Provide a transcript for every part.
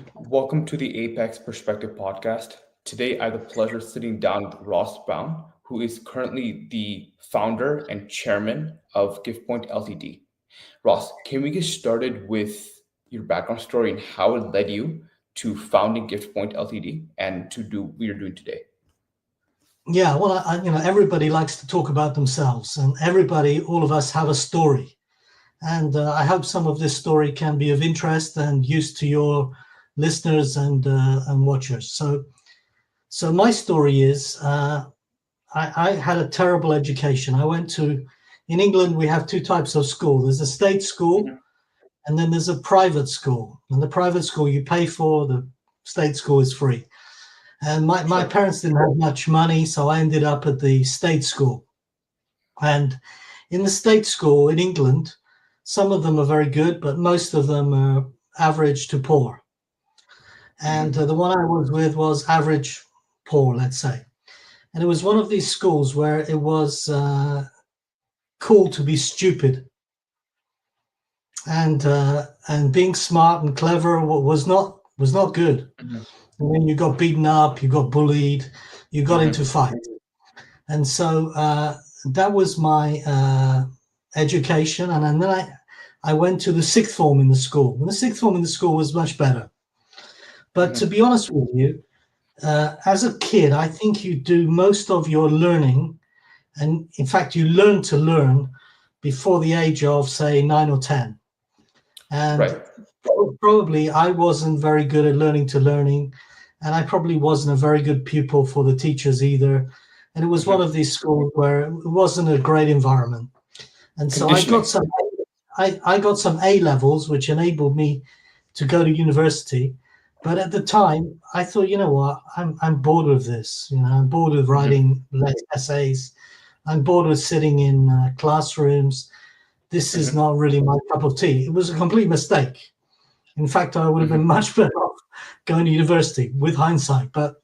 Welcome to the Apex Perspective podcast. Today, I have the pleasure of sitting down with Ross Bown, who is currently the founder and chairman of GiftPoint Ltd. Ross, can we get started with your background story and how it led you to founding GiftPoint Ltd. and to do what you're doing today? Yeah, well, everybody likes to talk about themselves, and all of us have a story. And I hope some of this story can be of interest and use to your listeners and watchers. So my story is I had a terrible education. In England, we have two types of school. There's a state school, Mhm. and then there's a private school. And the private school you pay for, the state school is free. And my Sure. parents didn't have much money, so I ended up at the state school. And in the state school in England, some of them are very good, but most of them are average to poor. And Hmm. the one I was with was average poor, let's say. And it was one of these schools where it was cool to be stupid, and being smart and clever was not good. Hmm. I mean, you got beaten up, you got bullied, you got into Hmm. fights. And so that was my education. And then I went to the sixth form in the school. And the sixth form in the school was much better. But to Hmm. be honest with you, as a kid, I think you do most of your learning. And in fact, you learn to learn before the age of, say, 9 or 10. And Right. probably I wasn't very good at learning to learning. And I probably wasn't a very good pupil for the teachers either. And it was one Hmm. of these schools where it wasn't a great environment. And so Conditioning. I got some A levels, which enabled me to go to university. But at the time, I thought, you know what, I'm bored with this. I'm bored with Hmm. writing essays. I'm bored with sitting in classrooms. This is Hmm. not really my cup of tea. It was a complete mistake. In fact, I would have been Hmm. much better off going to university with hindsight. But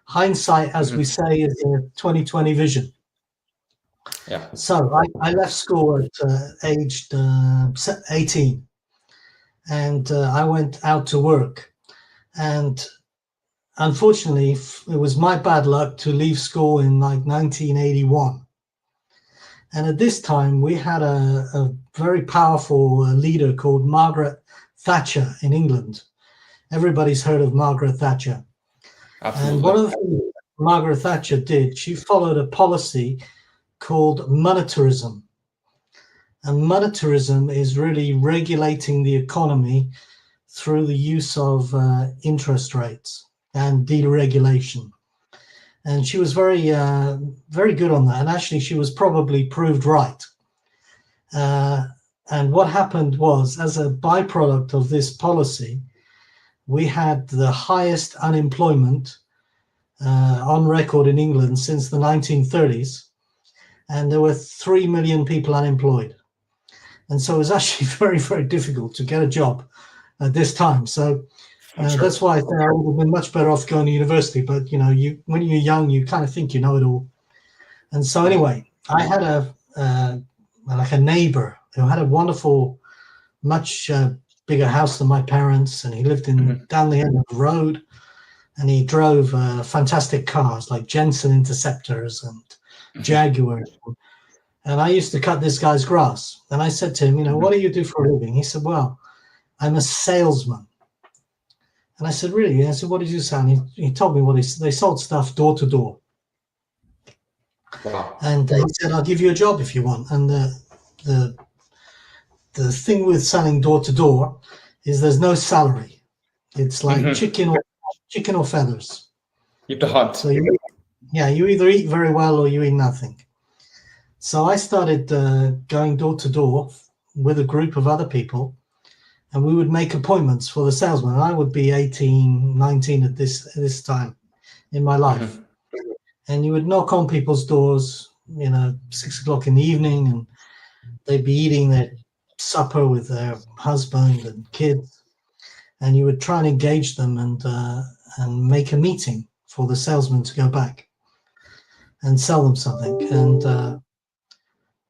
hindsight, as we Hmm. say, is a 2020 vision. Yeah. So I left school at aged 18, and I went out to work. And unfortunately, it was my bad luck to leave school in like 1981. And at this time, we had a very powerful leader called Margaret Thatcher in England. Everybody's heard of Margaret Thatcher. And one Absolutely. of the things Margaret Thatcher did, she followed a policy called monetarism. And monetarism is really regulating the economy through the use of interest rates and deregulation. And she was very good on that. And actually, she was probably proved right. Uh, and what happened was, as a byproduct of this policy, we had the highest unemployment on record in England since the 1930s. And there were 3 million people unemployed. And so it was actually very, very difficult to get a job at this time. So I'm that's sure. why I think I would have been much better off going to university. But you when you're young, you kind of think you know it all. And so Hmm. anyway, I had like a neighbor who had a wonderful, much bigger house than my parents, and he lived in Hmm. down the end of the road, and he drove fantastic cars like Jensen Interceptors and Hmm. Jaguars. And I used to cut this guy's grass. And I said to him, what Hmm. do you do for a living? He said, well, I'm a salesman. And I said, really? I said, what did you sell? And he told me they sold stuff door to door. Wow. And he said, I'll give you a job if you want. And the the thing with selling door to door is there's no salary. It's like Hmm. chicken or feathers. You have to hunt. So you either eat very well or you eat nothing. So I started going door to door with a group of other people, and we would make appointments for the salesman. And I would be 18, 19 at this time in my life. Hmm. And you would knock on people's doors, 6 o'clock in the evening, and they'd be eating their supper with their husband and kids. And you would try and engage them and make a meeting for the salesman to go back and sell them something. And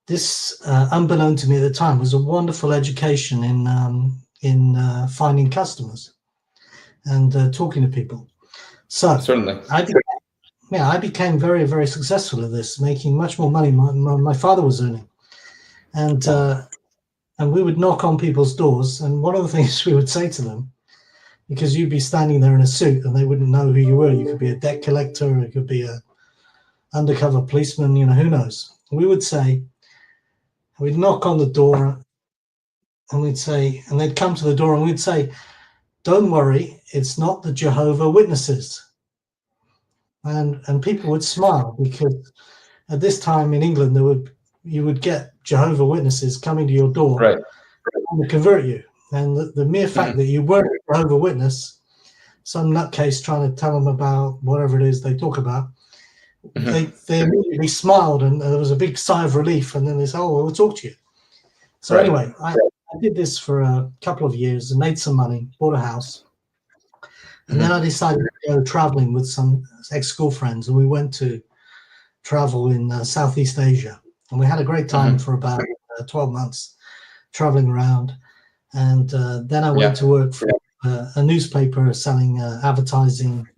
this, unbeknown to me at the time, was a wonderful education in finding customers. and talking to people. So Certainly. I became very, very successful at this, making much more money than my father was earning. And we would knock on people's doors, and one of the things we would say to them, because you'd be standing there in a suit and they wouldn't know who you were. You could be a debt collector, it could be a undercover policeman, who knows. We'd knock on the door and we'd say, and they'd come to the door and we'd say, "Don't worry, it's not the Jehovah Witnesses." And people would smile, because at this time in England, you would get Jehovah Witnesses coming to your door, right, to convert you. And the mere fact that you weren't a Jehovah Witness, some nutcase trying to tell them about whatever it is they talk about, they immediately smiled, and there was a big sigh of relief, and then they said, "Oh, we'll talk to you." So anyway, I did this for a couple of years and made some money, bought a house. And then I decided to go traveling with some ex-school friends, and we went to travel in Southeast Asia. And we had a great time for about 12 months traveling around. And then I went to work for a newspaper selling advertising,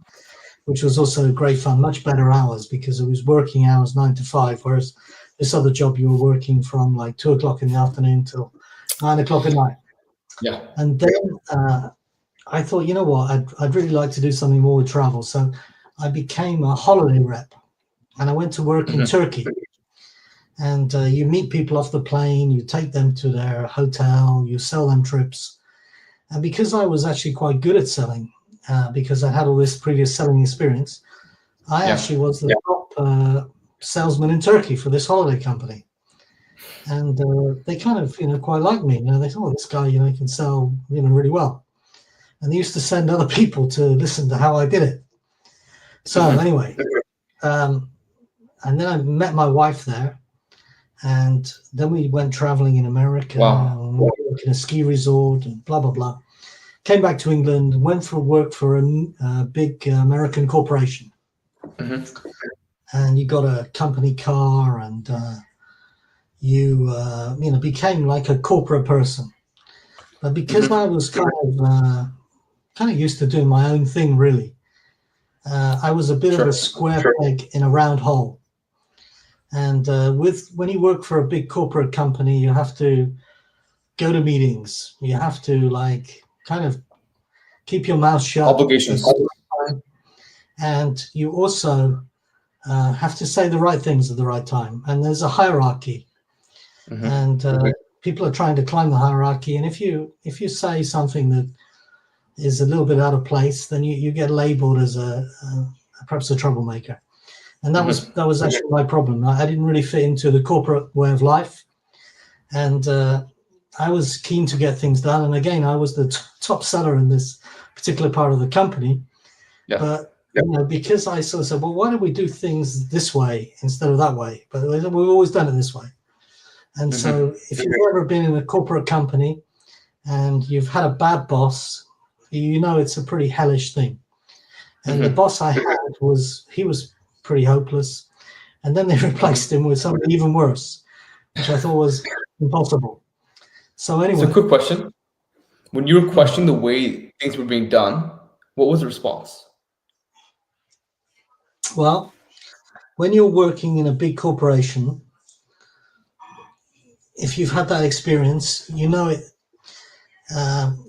which was also great fun, much better hours, because it was working hours 9 to 5, whereas this other job you were working from like 2 o'clock in the afternoon till 9 o'clock at night. Yeah. And then I thought, you know what, I'd really like to do something more with travel. So I became a holiday rep, and I went to work in Turkey. And you meet people off the plane, you take them to their hotel, you sell them trips. And because I was actually quite good at selling, because I had all this previous selling experience, I actually was the top salesman in Turkey for this holiday company. And they kind of, quite liked me. They thought, "Oh, this guy, he can sell, really well." And they used to send other people to listen to how I did it. So anyway, and then I met my wife there, and then we went traveling in America, and we worked in a ski resort, and blah, blah, blah. Came back to England, went for work for a big American corporation. And you got a company car, and you became like a corporate person. But because I was kind of used to doing my own thing, really, I was a bit of a square peg in a round hole. And when you work for a big corporate company, you have to go to meetings. You have to kind of keep your mouth shut. Obligations. And you also have to say the right things at the right time. And there's a hierarchy. And people are trying to climb the hierarchy. And if you say something that is a little bit out of place, then you get labeled as perhaps a troublemaker. And that was actually my problem. I didn't really fit into the corporate way of life, and I was keen to get things done. And again, I was the top seller in this particular part of the company. But because I sort of said, "Well, why don't we do things this way instead of that way?" But we've always done it this way. And so if you've ever been in a corporate company and you've had a bad boss, it's a pretty hellish thing. And the boss I had was pretty hopeless. And then they replaced him with something even worse, which I thought was impossible. So anyway. So quick question. When you were questioning the way things were being done, what was the response? Well, when you're working in a big corporation, if you've had that experience,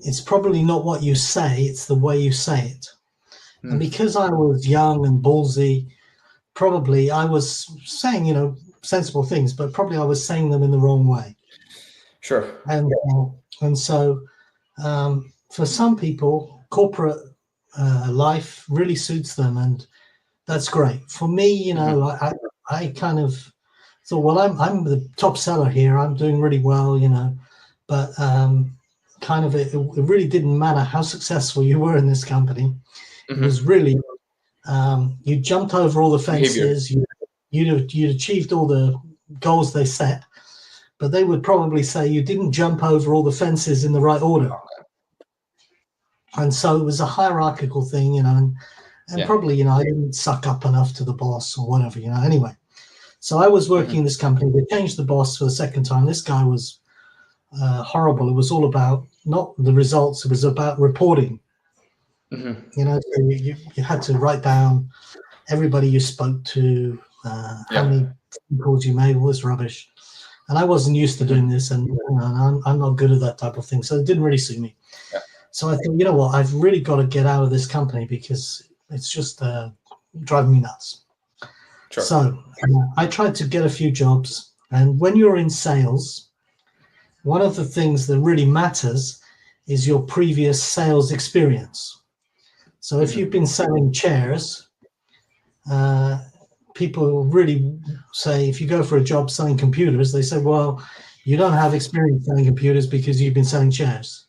it's probably not what you say, it's the way you say it. And because I was young and ballsy, probably I was saying, sensible things, but probably I was saying them in the wrong way. Sure. And so for some people, corporate life really suits them, and that's great. For me, I kind of thought, well, I'm the top seller here. I'm doing really well, but it really didn't matter how successful you were in this company. It was really, you jumped over all the fences, you'd achieved all the goals they set, but they would probably say you didn't jump over all the fences in the right order. And so it was a hierarchical thing, and probably, I didn't suck up enough to the boss or whatever, anyway. So I was working in this company. They changed the boss for the second time. This guy was horrible. It was all about not the results. It was about reporting. So you had to write down everybody you spoke to, how many calls you made, all this rubbish. And I wasn't used to doing this, and I'm not good at that type of thing, so it didn't really suit me. Yeah. So I thought, you know what, I've really got to get out of this company because it's just driving me nuts. Sure. So I tried to get a few jobs, and when you're in sales, one of the things that really matters is your previous sales experience. So if you've been selling chairs, people really say, if you go for a job selling computers, they say, well, you don't have experience selling computers because you've been selling chairs.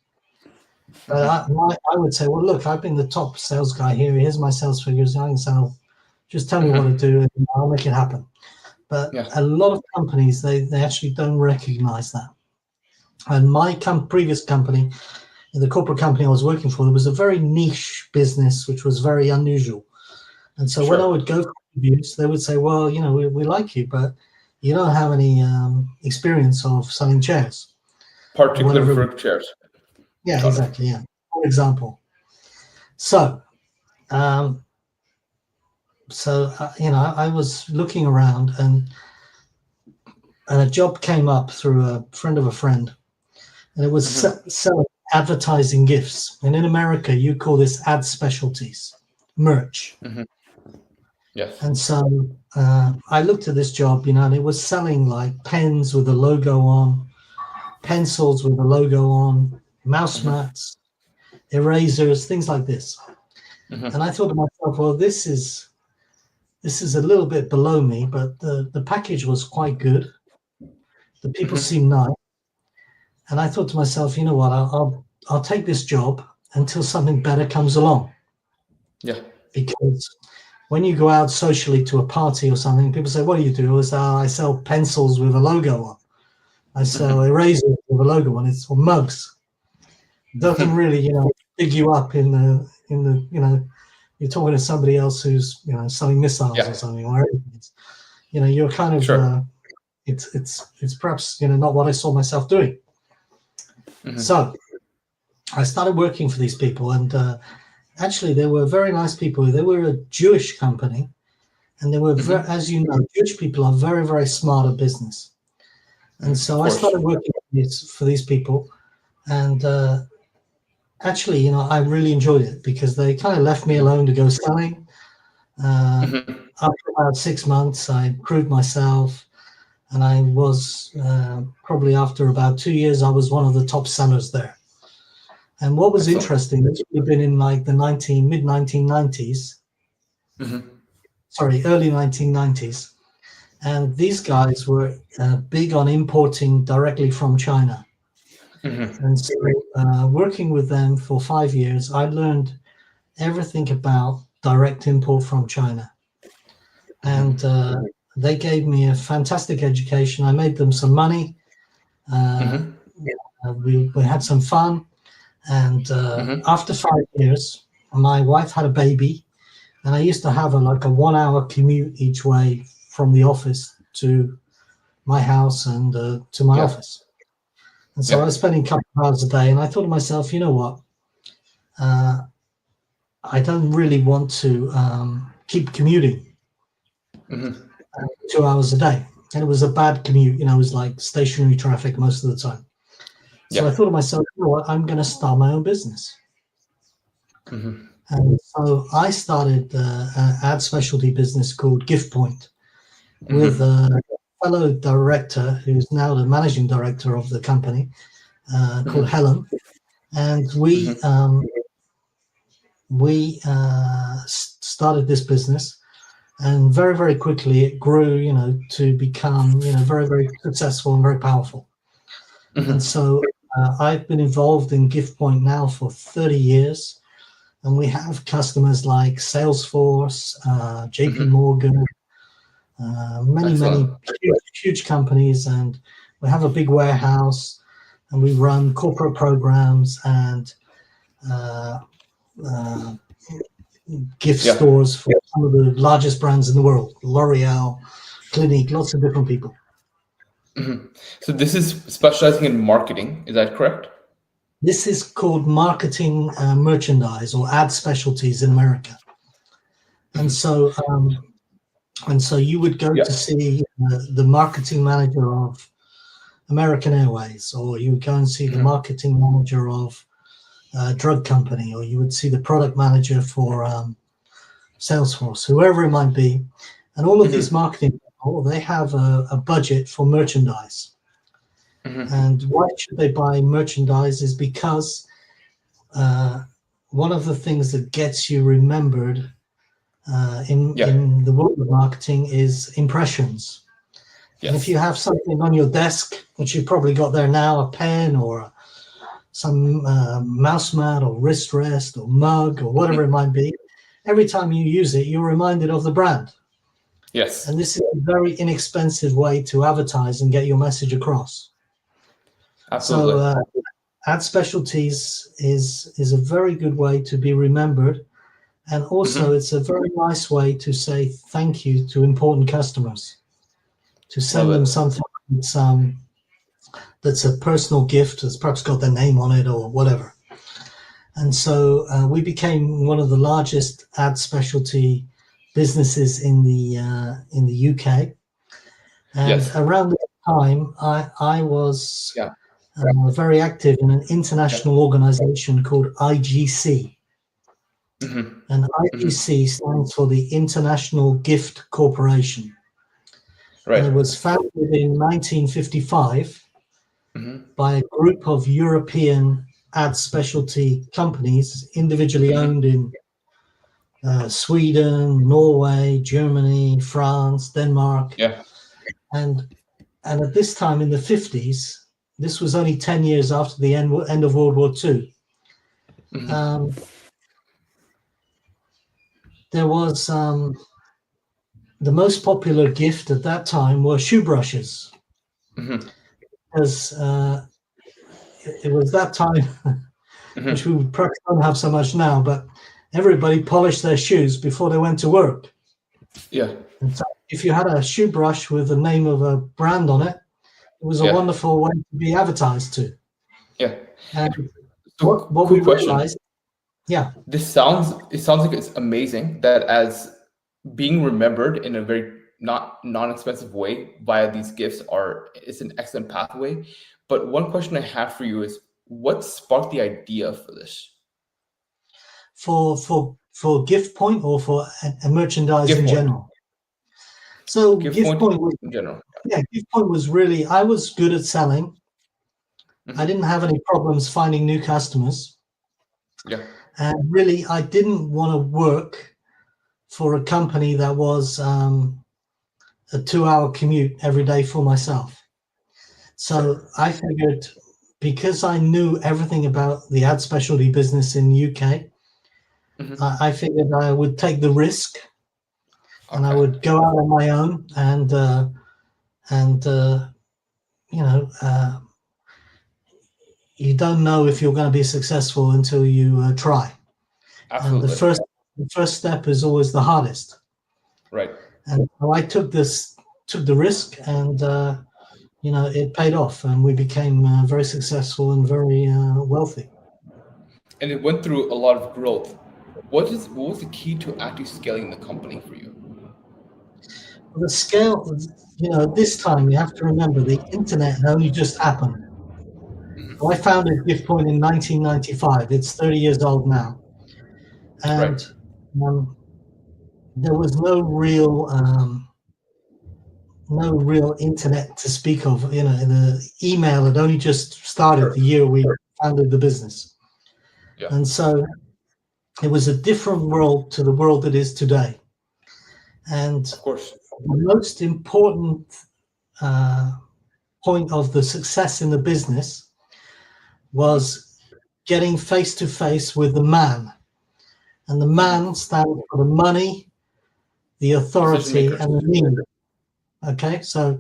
But I would say, well, look, I've been the top sales guy here. Here's my sales figures. I can sell. Just tell me what to do, and I'll make it happen. But a lot of companies, they actually don't recognize that. And my previous company, the corporate company I was working for, there was a very niche business, which was very unusual. And so when I would go for interviews, they would say, well, we like you, but you don't have any experience of selling chairs. Particularly for chairs. Yeah, exactly. Yeah. For example. So, I was looking around, and a job came up through a friend of a friend, and it was selling advertising gifts. And in America, you call this ad specialties, merch. Yes. And so I looked at this job, and it was selling like pens with a logo on, pencils with a logo on, mouse mats, erasers, things like this. And I thought to myself, well, this is a little bit below me, but the package was quite good. The people seemed nice. And I thought to myself, you know what, I'll take this job until something better comes along. Yeah. Because when you go out socially to a party or something, people say, what do you do? I sell pencils with a logo on. I sell erasers with a logo on. It's for mugs. It doesn't really, big you up in the, you're talking to somebody else who's, selling missiles or something, or you're kind of, it's perhaps, not what I saw myself doing. So I started working for these people, and actually they were very nice people. They were a Jewish company, and they were, as you know, Jewish people are very, very smart at business. And so I started working for these people, and actually, I really enjoyed it because they kind of left me alone to go selling. After about 6 months, I proved myself, and I was probably after about 2 years, I was one of the top sellers there. And what was interesting, this would have been in like the mid-1990s, early 1990s. And these guys were big on importing directly from China. And so working with them for 5 years, I learned everything about direct import from China. And they gave me a fantastic education. I made them some money. We had some fun. And after 5 years, my wife had a baby, and I used to have a 1 hour commute each way from the office to my house and to my office. And so I was spending a couple of hours a day, and I thought to myself, you know what? I don't really want to keep commuting 2 hours a day. And it was a bad commute, it was like stationary traffic most of the time. So I thought to myself, you know what, I'm going to start my own business. And so I started an ad specialty business called Gift Point with a fellow director who's now the managing director of the company called Helen. And we started this business, and very, very quickly it grew, to become, very, very successful and very powerful. And so I've been involved in Gift Point now for 30 years, and we have customers like Salesforce, JP Morgan, many huge companies, and we have a big warehouse, and we run corporate programs and gift stores for some of the largest brands in the world, L'Oreal, Clinique, lots of different people. So this is specializing in marketing, is that correct? This is called marketing merchandise or ad specialties in America. And so you would go Yeah. to see the marketing manager of American Airways, or you would go and see the marketing manager of a drug company, or you would see the product manager for Salesforce, whoever it might be. And all of these marketing people, they have a budget for merchandise. And why should they buy merchandise is because one of the things that gets you remembered in the world of marketing is impressions. Yes. And if you have something on your desk, which you've probably got there now, a pen or some mouse mat or wrist rest or mug or whatever it might be, every time you use it, you're reminded of the brand. Yes. And this is a very inexpensive way to advertise and get your message across. Absolutely. So ad specialties is a very good way to be remembered. And also it's a very nice way to say thank you to important customers, to send them something that's a personal gift, that's perhaps got their name on it or whatever. And so we became one of the largest ad specialty businesses in the UK. And around this time, I was very active in an international organization called IGC. And IGC stands for the International Gift Corporation. Right. And it was founded in 1955 by a group of European ad specialty companies, individually owned in Sweden, Norway, Germany, France, Denmark. Yeah. And at this time in the 50s, this was only 10 years after the end of World War II. There was the most popular gift at that time were shoe brushes. Because it was that time, which we perhaps don't have so much now, but everybody polished their shoes before they went to work. Yeah. And so if you had a shoe brush with the name of a brand on it, it was a wonderful way to be advertised to. Yeah. And So, what we realized, it sounds like it's amazing that as being remembered in a very non-expensive way via these gifts is an excellent pathway. But one question I have for you is, what sparked the idea for this? For Gift Point or for a merchandise Gift in Point. general? So Gift Point was, in general. Yeah, Gift Point was really, I was good at selling. I didn't have any problems finding new customers. Yeah. And really, I didn't want to work for a company that was a 2-hour commute every day for myself. So I figured, because I knew everything about the ad specialty business in the UK, I figured I would take the risk and I would go out on my own and you don't know if you're going to be successful until you try. Absolutely. And the first step is always the hardest. Right. And so I took the risk, and it paid off, and we became very successful and very wealthy. And it went through a lot of growth. What was the key to actually scaling the company for you? The scale, this time you have to remember the internet had only just happened. So I founded Gift Point in 1995. It's 30 years old now. And there was no real internet to speak of. The email had only just started the year we founded the business. Yeah. And so it was a different world to the world that is today. And of course, the most important point of the success in the business was getting face to face with the man. And the man stands for the money, the authority, and the need. Okay, so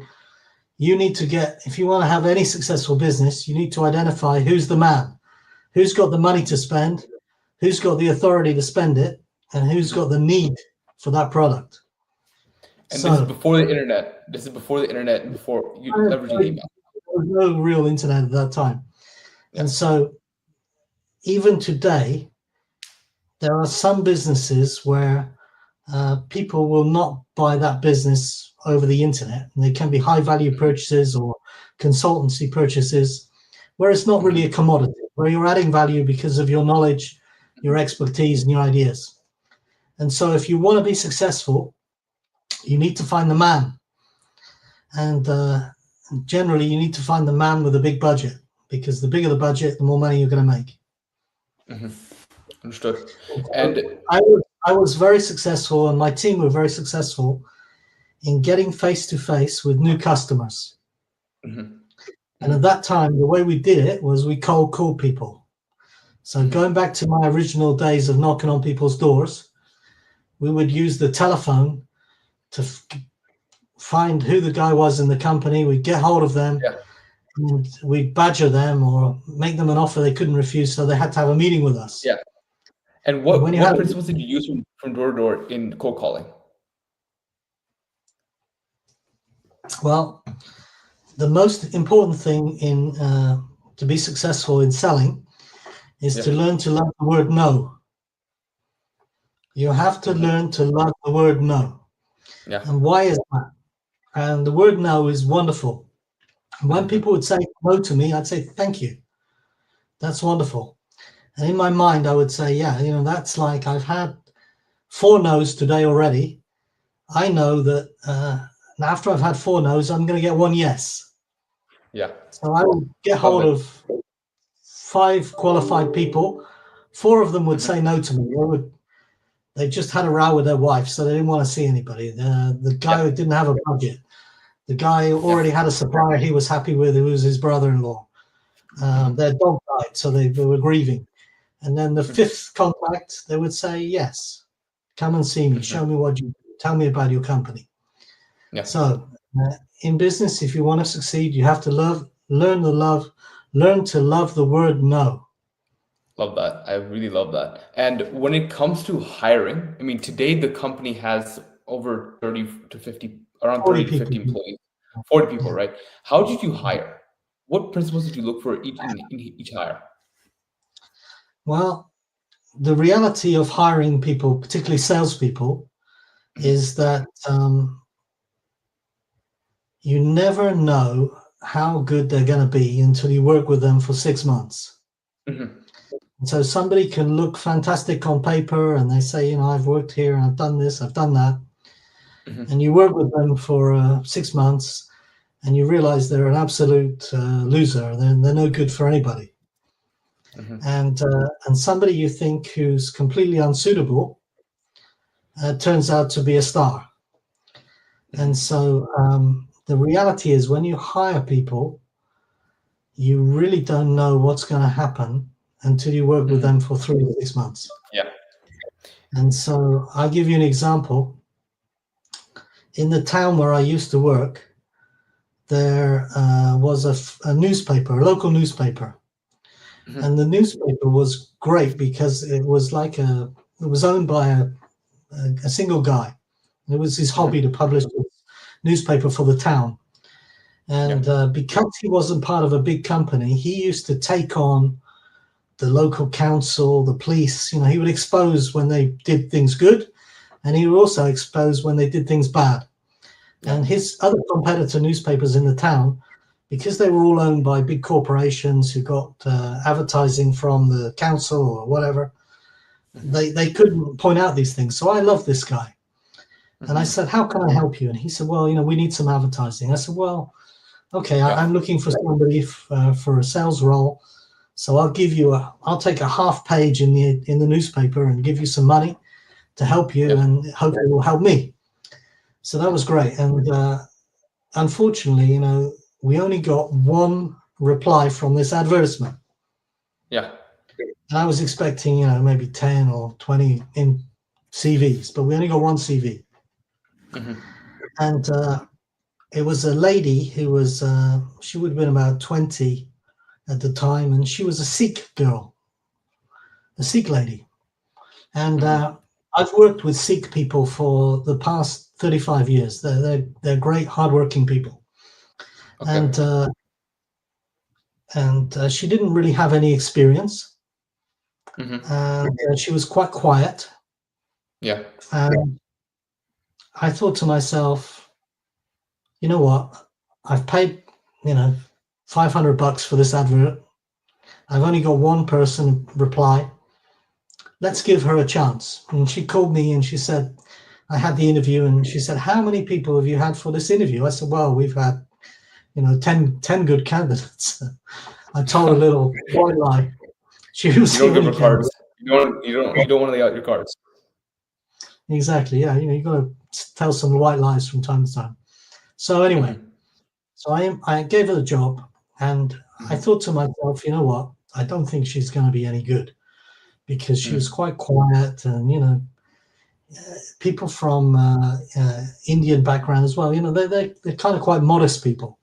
you need to if you want to have any successful business, you need to identify who's the man, who's got the money to spend, who's got the authority to spend it, and who's got the need for that product. And this is before the internet. This is before the internet and before you leveraging email. There was no real internet at that time. Yeah. And so even today, there are some businesses where people will not buy that business over the internet. And they can be high value purchases or consultancy purchases, where it's not really a commodity, where you're adding value because of your knowledge, your expertise, and your ideas. And so if you want to be successful, you need to find the man. And generally, you need to find the man with a big budget, because the bigger the budget, the more money you're going to make. Understood. So And I was very successful, and my team were very successful in getting face to face with new customers. And at that time, the way we did it was we cold called people. So going back to my original days of knocking on people's doors, we would use the telephone to find who the guy was in the company. We'd get hold of them, and we'd badger them or make them an offer they couldn't refuse, so they had to have a meeting with us. Yeah. And what principles did you use from door to door in cold calling? Well, the most important thing in to be successful in selling is to learn to love the word no. You have to learn to love the word no. Yeah. And why is that? And the word no is wonderful. And when people would say no to me, I'd say, thank you. That's wonderful. And in my mind, I would say, yeah, that's like I've had 4 no's today already. I know that after I've had 4 no's, I'm going to get 1 yes. Yeah. So I would get hold of 5 qualified people. 4 of them would say no to me. They just had a row with their wife, so they didn't want to see anybody. The guy who didn't have a budget, the guy who already had a supplier he was happy with, who was his brother-in-law. Their dog died, so they were grieving. And then the 5th contact, they would say, yes, come and see me, show me what you do, tell me about your company. Yeah. So in business, if you want to succeed, you have to learn to love the word no. Love that. I really love that. And when it comes to hiring, I mean, today the company has over 30 to 50, around 30 to 50 employees, 40 people, right? How did you hire? What principles did you look for in each hire? Well, the reality of hiring people, particularly salespeople, is that you never know how good they're going to be until you work with them for 6 months. So somebody can look fantastic on paper and they say, I've worked here and I've done this, I've done that. And you work with them for 6 months and you realize they're an absolute loser. They're no good for anybody. And somebody you think who's completely unsuitable turns out to be a star. And so the reality is when you hire people, you really don't know what's going to happen until you work with them for 3 to 6 months. Yeah. And so I'll give you an example. In the town where I used to work, there was a newspaper, a local newspaper. And the newspaper was great because it was owned by a single guy. It was his hobby to publish a newspaper for the town. And because he wasn't part of a big company, he used to take on the local council, the police. He would expose when they did things good, and he would also expose when they did things bad. And his other competitor newspapers in the town, because they were all owned by big corporations who got advertising from the council or whatever, they couldn't point out these things. So I love this guy. And I said, how can I help you? And he said, well, we need some advertising. I said, well, okay, I'm looking for somebody for a sales role. So I'll take a half page in the newspaper and give you some money to help you, and hopefully it will help me. So that was great. And unfortunately, we only got 1 reply from this advertisement. Yeah. And I was expecting, maybe 10 or 20 in CVs, but we only got 1 CV. And it was a lady who was, she would have been about 20 at the time, and she was a Sikh girl, a Sikh lady. And I've worked with Sikh people for the past 35 years. They're great, hardworking people. Okay. And she didn't really have any experience. Mm-hmm. and she was quite quiet. Yeah. And I thought to myself, you know what? I've paid, you know, $500 for this advert. I've only got one person reply. Let's give her a chance. And she called me and she said, I had the interview, and she said, how many people have you had for this interview? I said, well, we've had, 10 good candidates. I told a little white lie. She was You the don't give only her cards. candidate. You don't want to lay out your cards. Exactly. Yeah. You got to tell some white lies from time to time. So anyway, Mm-hmm. so I gave her the job, and I Mm-hmm. thought to myself, you know what? I don't think she's going to be any good, because she was Mm-hmm. quite quiet, and people from Indian background as well. They're kind of quite modest people,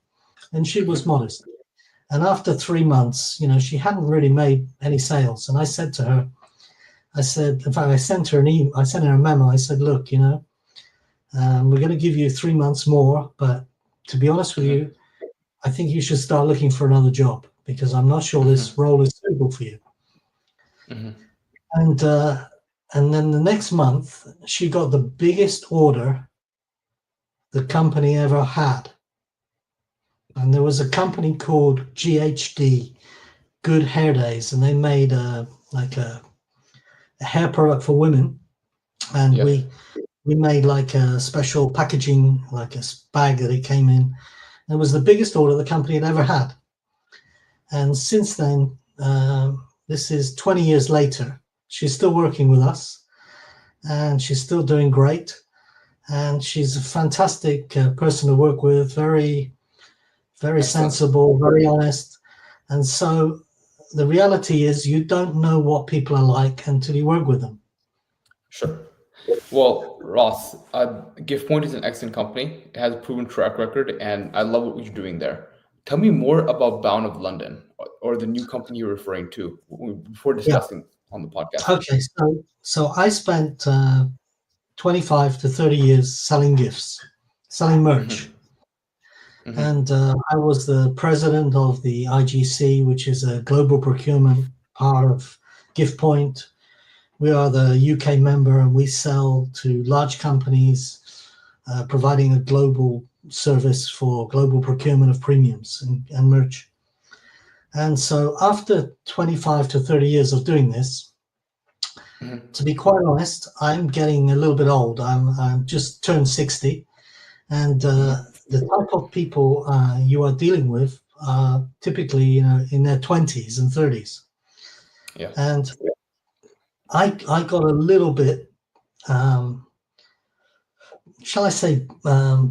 and she was Mm-hmm. modest. And after 3 months, she hadn't really made any sales. And I said to her, in fact, I sent her I sent her a memo. I said, look, we're going to give you 3 months more, but to be honest with Mm-hmm. you, I think you should start looking for another job, because I'm not sure Mm-hmm. this role is suitable for you. Mm-hmm. And and then the next month, she got the biggest order the company ever had. And there was a company called GHD, Good Hair Days, and they made like a hair product for women. And Yeah. we made like a special packaging, like a bag that it came in. And it was the biggest order the company had ever had. And since then, this is 20 years later, she's still working with us, and she's still doing great. And she's a fantastic person to work with, very, very Excellent. sensible, very honest. And so the reality is, you don't know what people are like until you work with them. Sure. Well, Ross, GiftPoint is an excellent company. It has a proven track record, and I love what you're doing there. Tell me more about Bown of London, or the new company you're referring to, before Yeah. discussing on the podcast. Okay. So I spent 25 to 30 years selling gifts, selling merch. Mm-hmm. Mm-hmm. And I was the president of the IGC, which is a global procurement part of GiftPoint. We are the UK member, and we sell to large companies, providing a global service for global procurement of premiums and merch. And so after 25 to 30 years of doing this, Mm-hmm. to be quite honest, I'm getting a little bit old. I'm just turned 60. And Mm-hmm. the type of people you are dealing with are typically, in their 20s and 30s. Yeah. And I got a little bit, um, shall I say,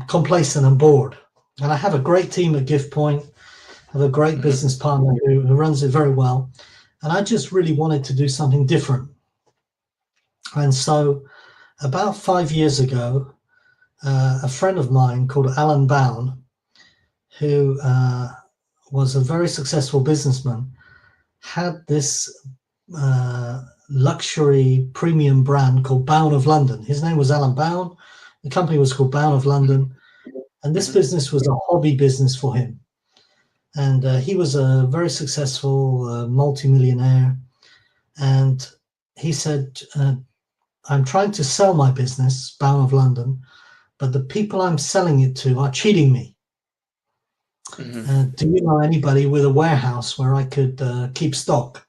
complacent and bored. And I have a great team at GiftPoint. I have a great Mm-hmm. business partner who runs it very well. And I just really wanted to do something different. And so about 5 years ago, a friend of mine called Alan Bown, who was a very successful businessman, had this luxury premium brand called Bown of London. His name was Alan Bown. The company was called Bown of London. And this Mm-hmm. business was a hobby business for him. And he was a very successful multimillionaire. And he said, I'm trying to sell my business, Bown of London, but the people I'm selling it to are cheating me. Mm-hmm. Do you know anybody with a warehouse where I could keep stock?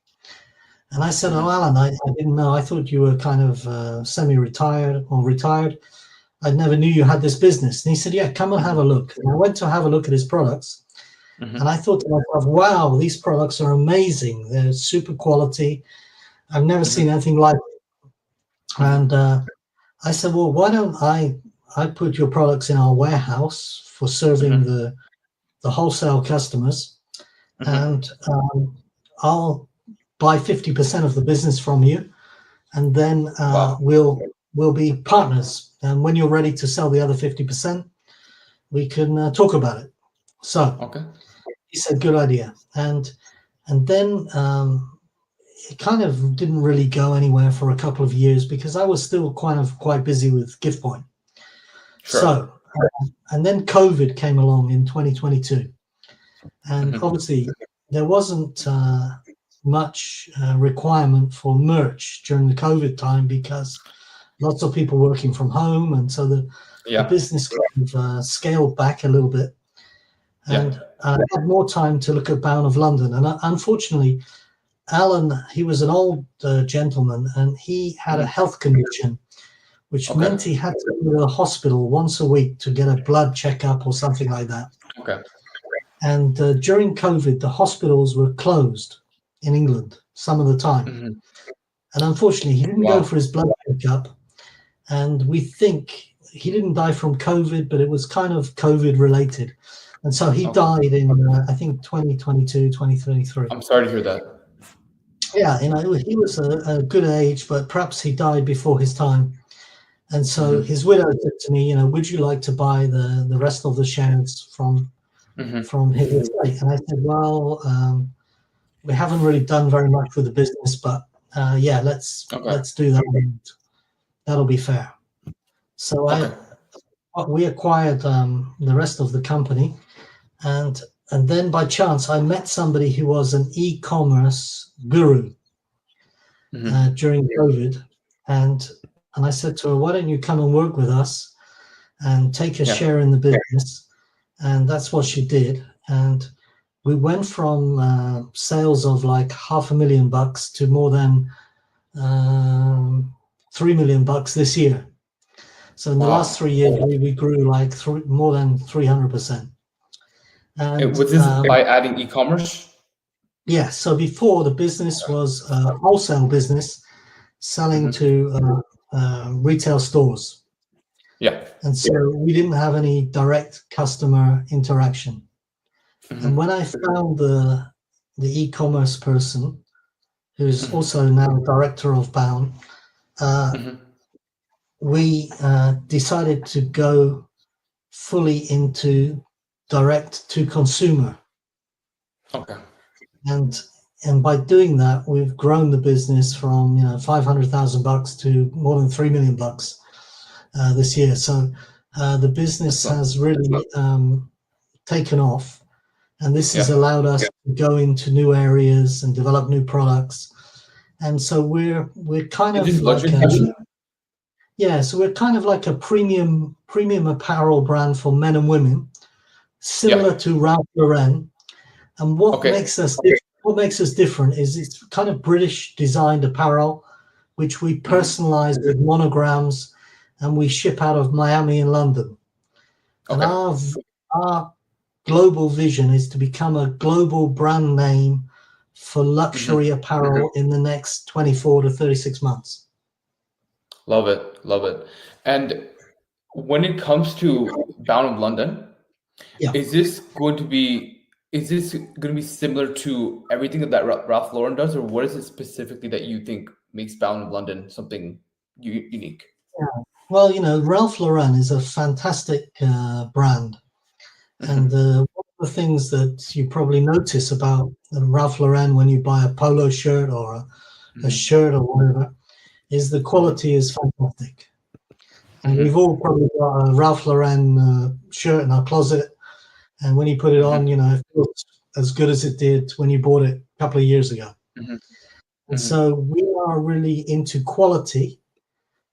And I said, oh, Mm-hmm. Alan, I didn't know. I thought you were kind of semi-retired or retired. I never knew you had this business. And he said, yeah, come and have a look. And I went to have a look at his products. And Mm-hmm. I thought to myself, wow, these products are amazing. They're super quality. I've never seen Mm-hmm. anything like it. Mm-hmm. And I said, well, why don't I put your products in our warehouse for serving Mm-hmm. the wholesale customers, Mm-hmm. and I'll buy 50% of the business from you, and then Wow. we'll be partners. And when you're ready to sell the other 50%, we can talk about it. So Okay. he said, good idea. And then it kind of didn't really go anywhere for a couple of years, because I was still quite busy with GiftPoint. Sure. So and then COVID came along in 2022, and Mm-hmm. obviously there wasn't much requirement for merch during the COVID time because lots of people working from home, and so the Yeah. business kind of scaled back a little bit. And I had more time to look at Bown of London. And unfortunately, Alan, he was an old gentleman, and he had a health condition, which meant he had to go to the hospital once a week to get a blood checkup or something like that. Okay. And during COVID, the hospitals were closed in England some of the time. And unfortunately, he didn't go for his blood checkup. And we think he didn't die from COVID, but it was kind of COVID related. And so he died in, I think, 2022, 2023. I'm sorry to hear that. Yeah, he was a good age, but perhaps he died before his time. And so his widow said to me, would you like to buy the rest of the shares from his estate? And I said, well, we haven't really done very much with the business, but yeah, let's do that. And that'll be fair. So we acquired the rest of the company, and then by chance I met somebody who was an e-commerce guru during COVID, and I said to her, why don't you come and work with us and take a share in the business? And that's what she did. And we went from sales of like $500,000 to more than $3 million this year. So in the last 3 years, we grew like more than 300%. And was this by adding e-commerce? Yeah. So before, the business was a wholesale business selling to retail stores. Yeah. And so we didn't have any direct customer interaction. And when I found the e-commerce person, who's also now director of Bown, we decided to go fully into direct to consumer. Okay. And by doing that, we've grown the business from $500,000 to more than $3 million this year. So the business has really taken off, and this has allowed us to go into new areas and develop new products. And so we're kind of like so we're kind of like a premium apparel brand for men and women, similar to Ralph Lauren. And what makes us different is it's kind of British designed apparel, which we personalize with monograms, and we ship out of Miami and London. And our global vision is to become a global brand name for luxury apparel in the next 24 to 36 months. Love it. And when it comes to Bown of London, is this going to be similar to everything that Ralph Lauren does, or what is it specifically that you think makes Bown of London something unique? Yeah. Well, Ralph Lauren is a fantastic brand. And one of the things that you probably notice about Ralph Lauren when you buy a polo shirt or a shirt or whatever is the quality is fantastic. And we've all probably got a Ralph Lauren shirt in our closet. And when you put it on, it feels as good as it did when you bought it a couple of years ago. And so we are really into quality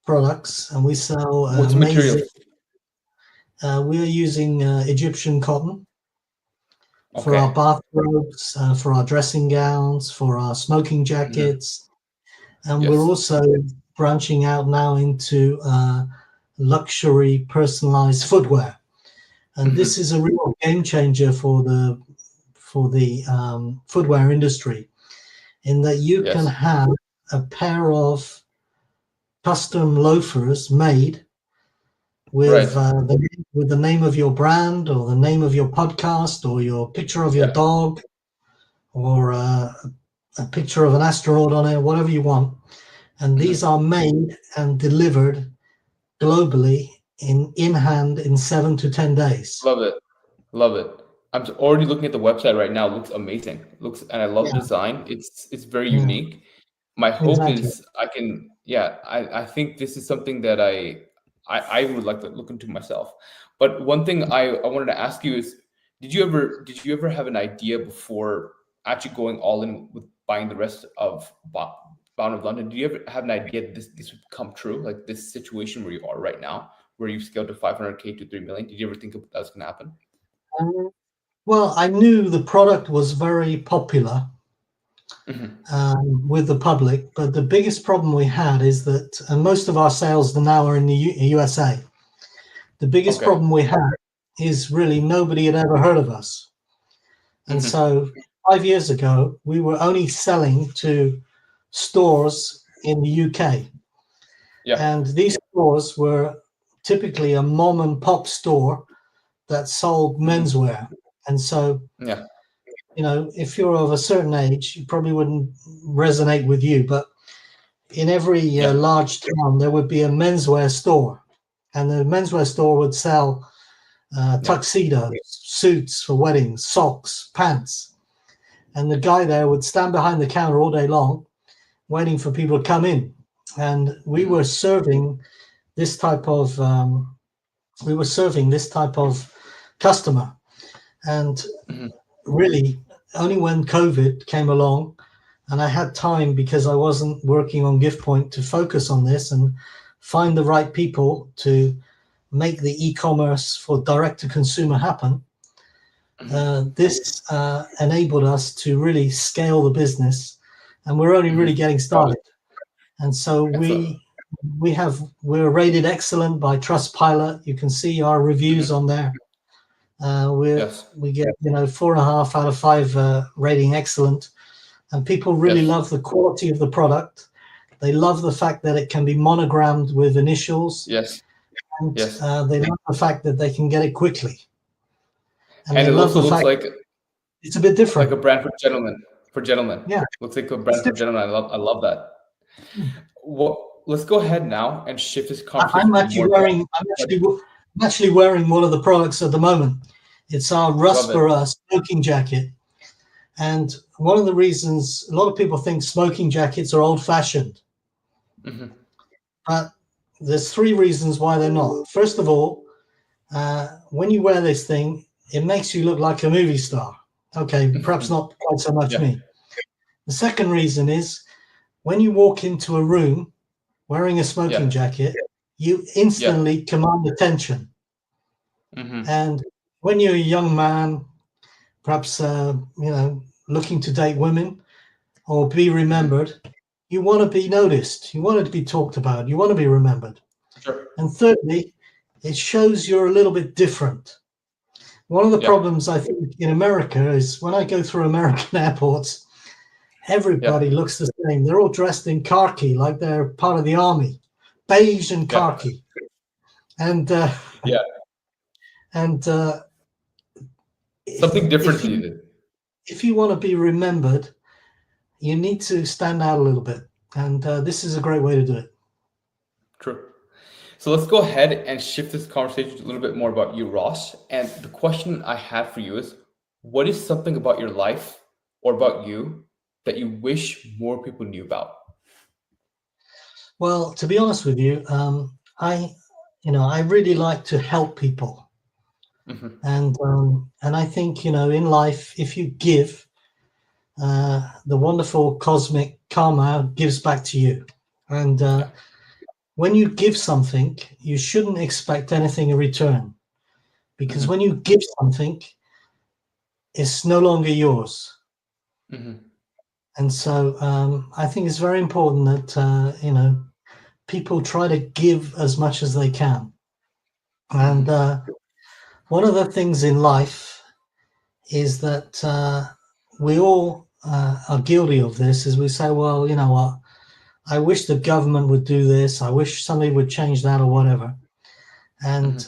products, and we sell what's material? We are using Egyptian cotton for our bathrobes, for our dressing gowns, for our smoking jackets. And we're also branching out now into luxury personalized footwear. And this is a real game changer for the footwear industry, in that you can have a pair of custom loafers made with the name of your brand, or the name of your podcast, or your picture of your dog, or a picture of an astronaut on it, whatever you want. And these are made and delivered globally in hand in 7 to 10 days. Love it. I'm already looking at the website right now. It looks amazing. And I love the design. It's very unique. My hope is I think this is something that I would like to look into myself. But one thing I wanted to ask you is, did you ever have an idea before actually going all in with buying the rest of Bound of London, do you ever have an idea that this would come true? Like this situation where you are right now, where you've scaled to 500K to 3 million? Did you ever think that was going to happen? Well, I knew the product was very popular with the public, but the biggest problem we had is that, and most of our sales now are in the USA. The biggest problem we had is really nobody had ever heard of us. And so 5 years ago, we were only selling to stores in the UK. And these stores were typically a mom and pop store that sold menswear. And so, you know, if you're of a certain age, it probably wouldn't resonate with you, but in every large town, there would be a menswear store. And the menswear store would sell tuxedos, suits for weddings, socks, pants. And the guy there would stand behind the counter all day long, waiting for people to come in. And we were serving this type of customer. And really, only when COVID came along, and I had time because I wasn't working on GiftPoint to focus on this and find the right people to make the e-commerce for direct-to-consumer happen. This enabled us to really scale the business, and we're only really getting started. And so we're rated excellent by Trustpilot. You can see our reviews on there. We get 4.5 out of 5 rating excellent, and people really love the quality of the product. They love the fact that it can be monogrammed with initials. And they love the fact that they can get it quickly. And it also looks like it's a bit different, like a brand for gentlemen. Yeah, looks like a brand for gentlemen. I love that. Well, let's go ahead now and shift this conversation. I'm actually wearing one of the products at the moment. It's our Rust for Us smoking jacket. And one of the reasons a lot of people think smoking jackets are old-fashioned. But there's 3 reasons why they're not. First of all, when you wear this thing, it makes you look like a movie star. Okay, perhaps not quite so much me. The second reason is when you walk into a room wearing a smoking jacket, you instantly command attention. And when you're a young man, perhaps looking to date women or be remembered, you want to be noticed. You want to be talked about. You want to be remembered. And thirdly, it shows you're a little bit different. One of the problems I think in America is when I go through American airports, everybody looks the same. They're all dressed in khaki, like they're part of the army, beige and khaki. And something different needed. If you want to be remembered, you need to stand out a little bit. And this is a great way to do it. True. So let's go ahead and shift this conversation a little bit more about you, Ross. And the question I have for you is, what is something about your life or about you that you wish more people knew about? Well, to be honest with you, I really like to help people. And I think, in life, if you give, the wonderful cosmic karma gives back to you. And when you give something, you shouldn't expect anything in return, because when you give something, it's no longer yours. And so I think it's very important that, people try to give as much as they can. And one of the things in life is that we all are guilty of this, is we say, well, you know what, I wish the government would do this. I wish somebody would change that or whatever. And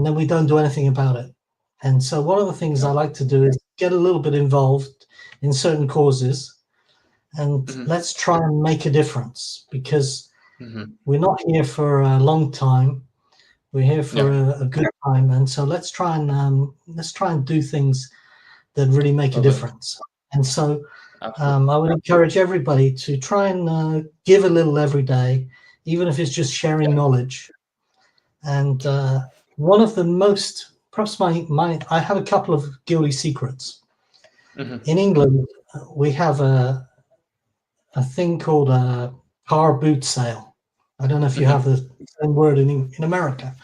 then we don't do anything about it. And so one of the things I like to do is get a little bit involved in certain causes, and let's try and make a difference, because we're not here for a long time. We're here for a good time. And so let's try and do things that really make a difference. And so I would encourage everybody to try and give a little every day, even if it's just sharing knowledge. And one of the most, perhaps I have a couple of guilty secrets. In England, we have a a thing called a car boot sale. I don't know if you have the same word in America.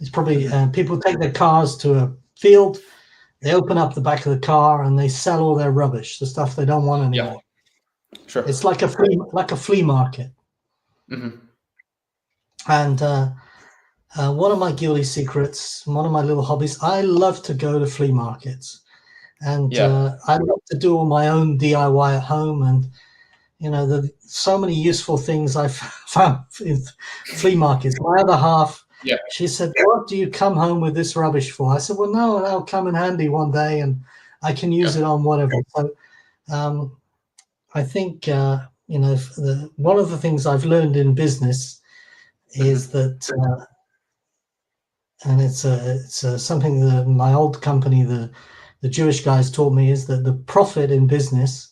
It's probably people take their cars to a field, they open up the back of the car, and they sell all their rubbish, the stuff they don't want anymore. Sure. It's like a flea market. And one of my guilty secrets, one of my little hobbies, I love to go to flea markets, and I love to do all my own DIY at home. And there's so many useful things I've found in flea markets. My other half, she said, "What do you come home with this rubbish for?" I said, "Well, no, that'll come in handy one day, and I can use it on whatever." So I think one of the things I've learned in business is that, and it's something that my old company, the Jewish guys, taught me, is that the profit in business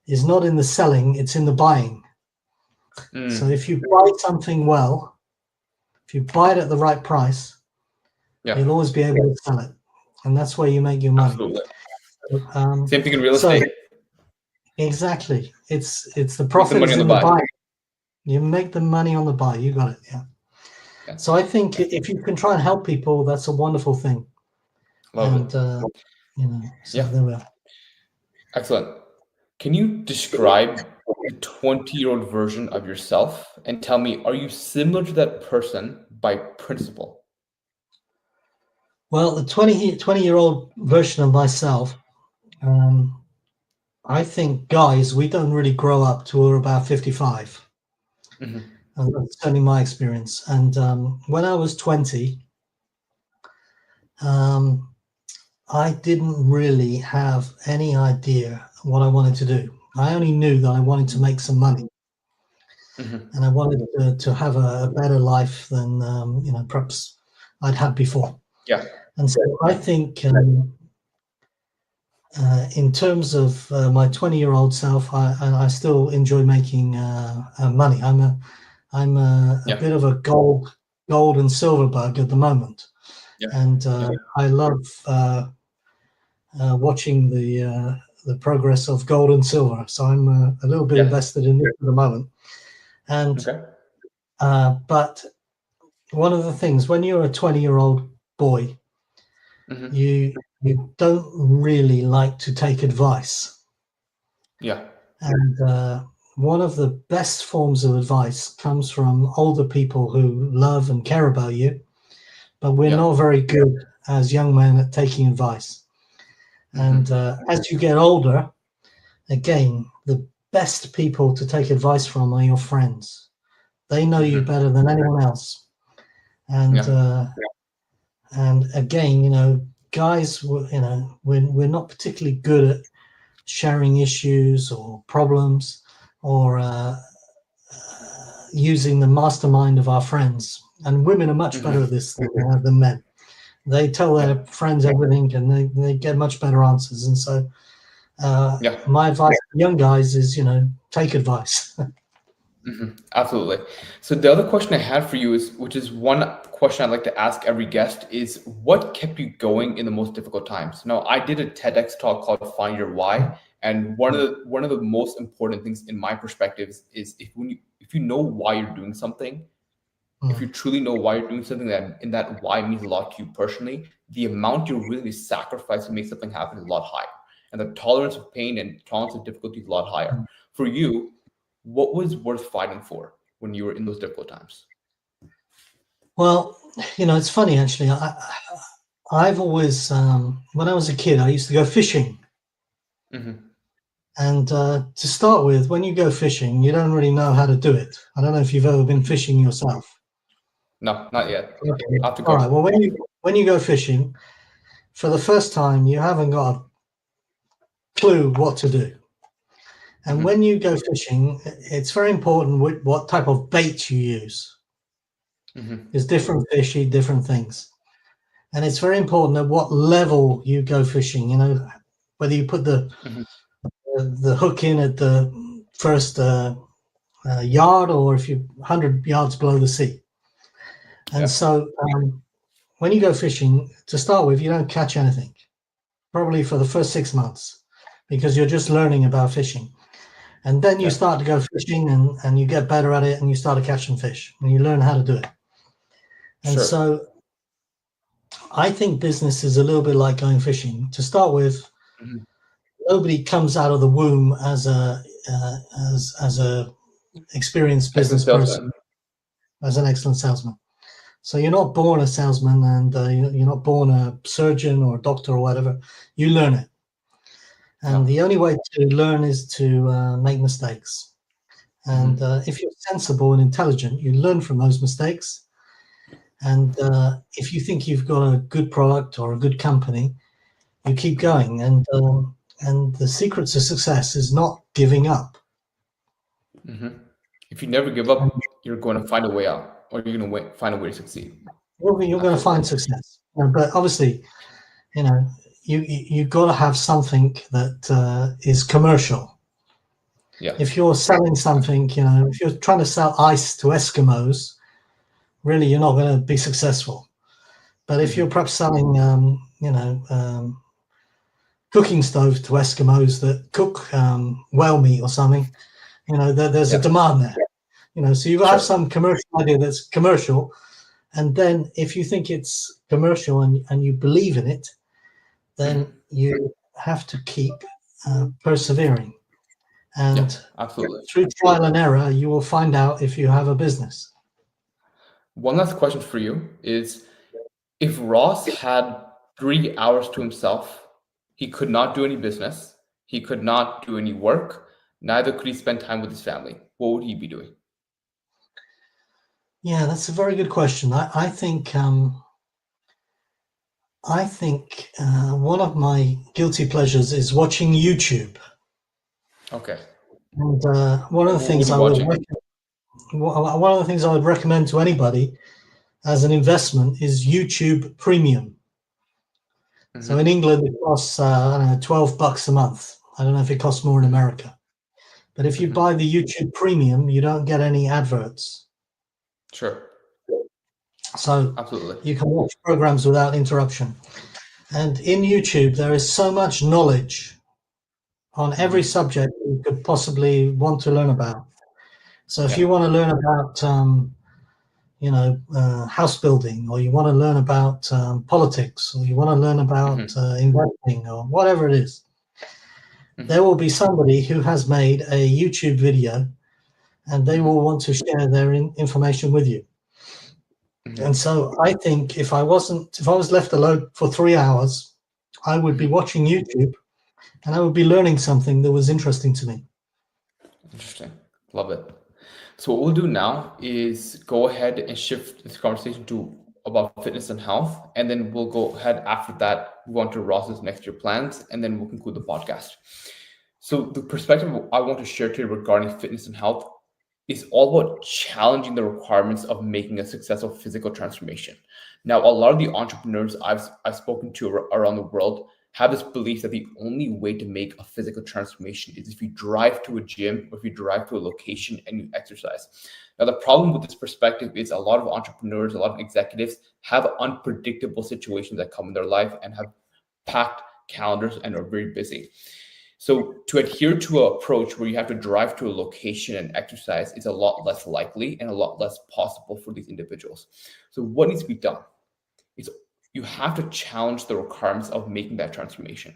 is not in the selling, it's in the buying. So if you buy something well, if you buy it at the right price, you'll always be able to sell it. And that's where you make your money. Absolutely. Same thing in real estate. Exactly. It's the profit is in the buy. You make the money on the buy. You got it. Yeah. So I think if you can try and help people, that's a wonderful thing. Love it. So there we are. Excellent. Can you describe the 20-year-old version of yourself and tell me, are you similar to that person by principle? Well, the 20-year-old version of myself, I think, guys, we don't really grow up till we're about 55. And that's certainly my experience. And when I was 20, I didn't really have any idea what I wanted to do. I only knew that I wanted to make some money. And I wanted to have a better life than, perhaps I'd had before. Yeah. And so I think in terms of my 20-year-old self, I still enjoy making money. I'm a bit of a gold and silver bug at the moment. And I love watching the progress of gold and silver. So I'm a little bit invested in it at the moment. And but one of the things, when you're a 20-year-old boy, you don't really like to take advice. And one of the best forms of advice comes from older people who love and care about you, but we're not very good as young men at taking advice. And as you get older, again, the best people to take advice from are your friends. They know you better than anyone else. And and again, guys, we're not particularly good at sharing issues or problems or using the mastermind of our friends. And women are much better at this than men. They tell their friends everything, and they get much better answers. And so my advice to young guys is, take advice. Absolutely. So the other question I had for you is, which is one question I'd like to ask every guest, is what kept you going in the most difficult times? Now, I did a TEDx talk called Find Your Why. And one of the most important things in my perspective is if you know why you're doing something, if you truly know why you're doing something, that why means a lot to you personally, the amount you're willing to sacrifice to make something happen is a lot higher. And the tolerance of pain and tolerance of difficulty is a lot higher. For you, what was worth fighting for when you were in those difficult times? Well, it's funny, actually. I've always, when I was a kid, I used to go fishing. And to start with, when you go fishing, you don't really know how to do it. I don't know if you've ever been fishing yourself. No, not yet. Okay. Have to go. All right. Well, when you go fishing, for the first time, you haven't got a clue what to do. And when you go fishing, it's very important what type of bait you use. There's different fish eat different things. And it's very important at what level you go fishing, whether you put the hook in at the first yard or if you're 100 yards below the sea. And so when you go fishing, to start with, you don't catch anything, probably for the first 6 months, because you're just learning about fishing. And then you Yeah. start to go fishing, and you get better at it, and you start catching fish, and you learn how to do it. And Sure. so I think business is a little bit like going fishing. To start with, Mhm. nobody comes out of the womb as uh, as a experienced Excellent business person, salesman. as an excellent salesman. So you're not born a salesman, and you're not born a surgeon or a doctor or whatever. You learn it, and No. the only way to learn is to make mistakes. And Mhm. if you're sensible and intelligent, you learn from those mistakes. And if you think you've got a good product or a good company, you keep Mhm. going. And the secret to success is not giving up. Mhm. If you never give up, you're going to find a way out, or you're going to find a way to succeed. You're going to Absolutely. find success. But obviously, you know, you've got to have something that is commercial. Yeah. If you're selling something, if you're trying to sell ice to Eskimos, really you're not going to be successful. But if you're Mhm. perhaps selling, cooking stoves to Eskimos that cook whale meat or something, there's a Yeah. demand there. So you have Sure. some commercial idea that's commercial, and then if you think it's commercial and you believe in it, then Mhm. you have to keep persevering. Yeah. And Absolutely. through trial and error, you will find out if you have a business. One last question for you is, if Ross had 3 hours to himself, he could not do any business, he could not do any work, neither could he spend time with his family. What would he be doing? Yeah, that's a very good question. I think one of my guilty pleasures is watching YouTube. Okay. And one of the What things are you I would watching? one of the things I would recommend to anybody as an investment is YouTube Premium. So in Mhm. England, it costs I don't know, $12 a month. I don't know if it costs more in Mhm. America. But if you Mhm. buy the YouTube Premium, you don't get any adverts. Sure. So Absolutely. you can watch programs without interruption. And in YouTube, there is so much knowledge on every Mhm. subject you could possibly want to learn about. So if Yeah. you want to learn about, house building, or you want to learn about politics, or you want to learn about Mhm. investing, or whatever it is, there Mhm. will be somebody who has made a YouTube video, and they will Mhm. want to share their information with you. And Mhm. so I think if I was left alone for 3 hours, I would be Mhm. watching YouTube, and I would be learning something that was interesting to me. Interesting. Love it. So what we'll do now is go ahead and shift this conversation to about fitness and health, and then we'll go ahead after that, move on to Ross's next year plans, and then we'll conclude the podcast. So the perspective I want to share today regarding fitness and health is all about challenging the requirements of making a successful physical transformation. Now, a lot of the entrepreneurs I've spoken to around the world have this belief that the only way to make a physical transformation is if you drive to a gym or if you drive to a location and you exercise. Now, the problem with this perspective is a lot of entrepreneurs, a lot of executives have unpredictable situations that come in their life and have packed calendars and are very busy. So to adhere to an approach where you have to drive to a location and exercise is a lot less likely and a lot less possible for these individuals. So what needs to be done is you have to challenge the requirements of making that transformation.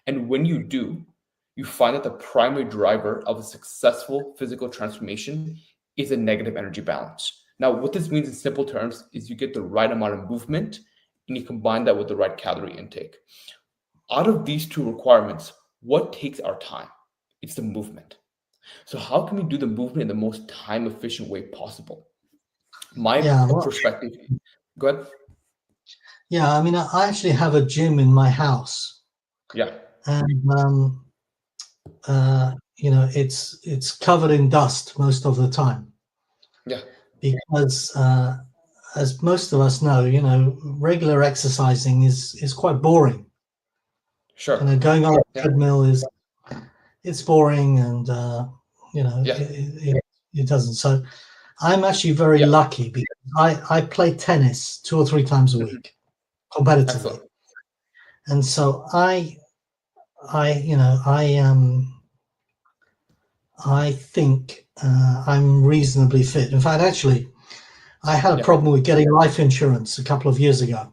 And when you do, you find that the primary driver of a successful physical transformation is a negative energy balance. Now, what this means in simple terms is you get the right amount of movement and you combine that with the right calorie intake. Out of these two requirements, what takes our time? It's the movement. So, how can we do the movement in the most time efficient way possible? My Yeah, well, perspective, go ahead. yeah. I mean, I actually have a gym in my house, Yeah, and it's covered in dust most of the time yeah, because, as most of us know, regular exercising is quite boring. sure. Going on a Yeah, treadmill it's boring, and yeah, it doesn't. So I'm actually very yeah. lucky because I play tennis 2 or 3 times a Mhm. week competitively, Excellent. and so I I think I'm reasonably fit. In fact, actually, I had a problem with getting life insurance a couple of years ago,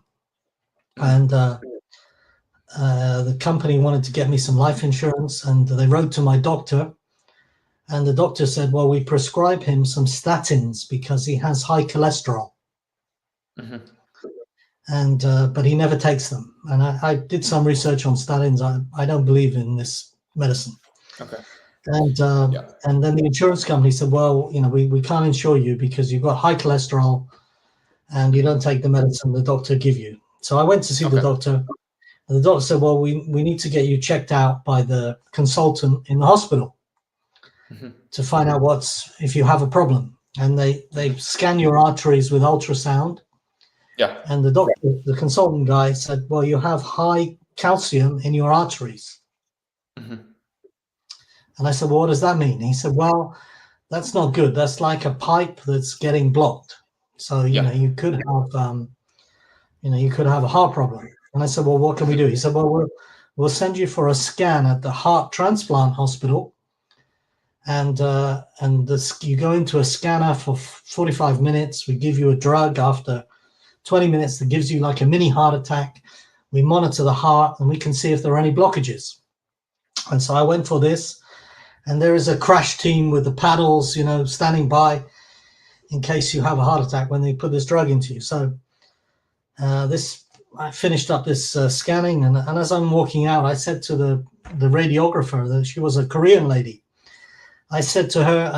and the company wanted to get me some life insurance, and they wrote to my doctor, and the doctor said, well, we prescribe him some statins because he has high cholesterol. And but he never takes them. And I did some research on statins. I don't believe in this medicine. Okay. And then the insurance company said, well, we can't insure you because you've got high cholesterol and you don't take the medicine the doctor give you. So I went to see the doctor, and the doctor said, well, we need to get you checked out by the consultant in the hospital to find out if you have a problem. And they scan your arteries with ultrasound. Yeah. And the doctor, the consultant guy, said, well, you have high calcium in your arteries. And I said, well, what does that mean? He said, well, that's not good. That's like a pipe that's getting blocked. So, you could have, you could have a heart problem. And I said, well, what can we do? He said, well, we'll send you for a scan at the heart transplant hospital. And you go into a scanner for 45 minutes. We give you a drug after 20 minutes that gives you like a mini heart attack. We monitor the heart and we can see if there are any blockages. And so I went for this, and there is a crash team with the paddles, standing by in case you have a heart attack when they put this drug into you. So I finished up this scanning, and as I'm walking out, I said to the radiographer, that she was a Korean lady. I said to her,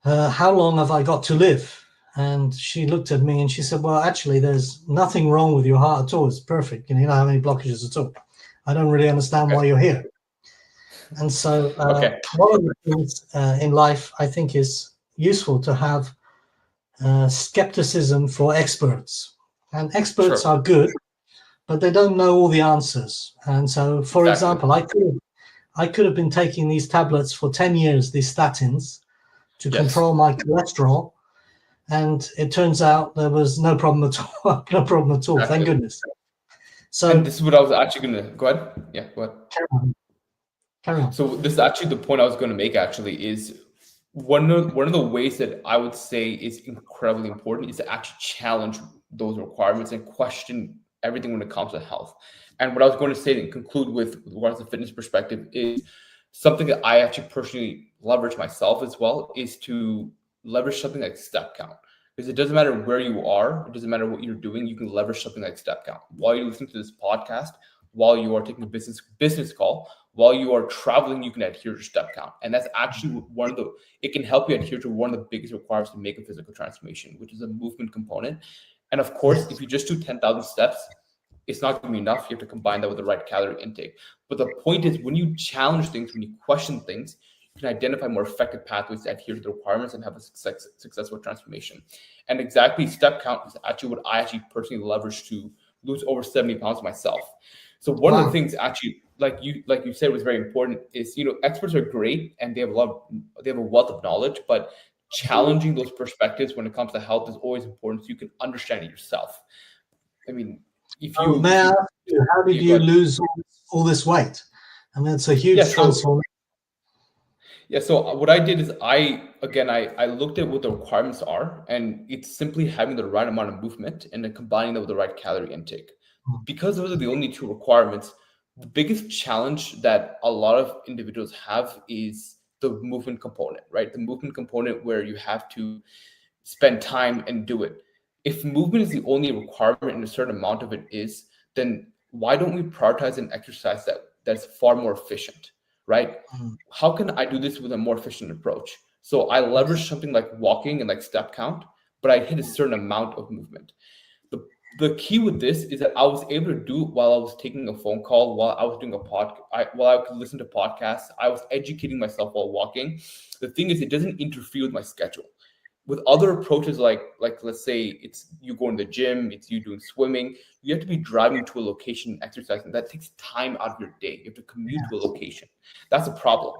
how long have I got to live? And she looked at me and she said, well, actually, there's nothing wrong with your heart at all. It's perfect. You don't have any blockages at all. I don't really understand why you're here. And so one of the things in life I think is useful to have skepticism for experts. And experts are good, but they don't know all the answers. And so, for example, I could have been taking these tablets for 10 years, these statins, to control my cholesterol. And it turns out there was no problem at all. No problem at all. Exactly. Thank goodness. So, and this is what I was actually going to go ahead. Yeah, go ahead. Carry on. So this is actually the point I was going to make. Actually, is one of the ways that I would say is incredibly important is to actually challenge those requirements and question everything when it comes to health. And what I was going to say and conclude with regards to fitness perspective is something that I actually personally leverage myself as well, is to leverage something like step count. Because it doesn't matter where you are, it doesn't matter what you're doing, you can leverage something like step count. While you're listening to this podcast, while you are taking a business call, while you are traveling, you can adhere to step count. And that's actually it can help you adhere to one of the biggest requirements to make a physical transformation, which is a movement component. And of course, if you just do 10,000 steps, it's not going to be enough. You have to combine that with the right calorie intake. But the point is, when you challenge things, when you question things, you can identify more effective pathways to adhere to the requirements and have a successful transformation. And exactly, step count is actually what I actually personally leverage to lose over 70 pounds myself. So one of the things actually, like you said, was very important is, experts are great and they have a wealth of knowledge, but challenging those perspectives when it comes to health is always important so you can understand it yourself. I mean, how did you lose all this weight? I mean, it's a huge transformation. Yeah, so what I did is I looked at what the requirements are, and it's simply having the right amount of movement and then combining that with the right calorie intake. Because those are the only two requirements, the biggest challenge that a lot of individuals have is the movement component, right? The movement component where you have to spend time and do it. If movement is the only requirement and a certain amount of it is, then why don't we prioritize an exercise that's far more efficient? Right? How can I do this with a more efficient approach? So I leverage something like walking and like step count, but I hit a certain amount of movement. The key with this is that I was able to do it while I was taking a phone call, while I was doing a while I could listen to podcasts. I was educating myself while walking. The thing is, it doesn't interfere with my schedule. With other approaches, like let's say it's you going to the gym, it's you doing swimming, you have to be driving to a location and exercising. That takes time out of your day. You have to commute to a location. That's a problem.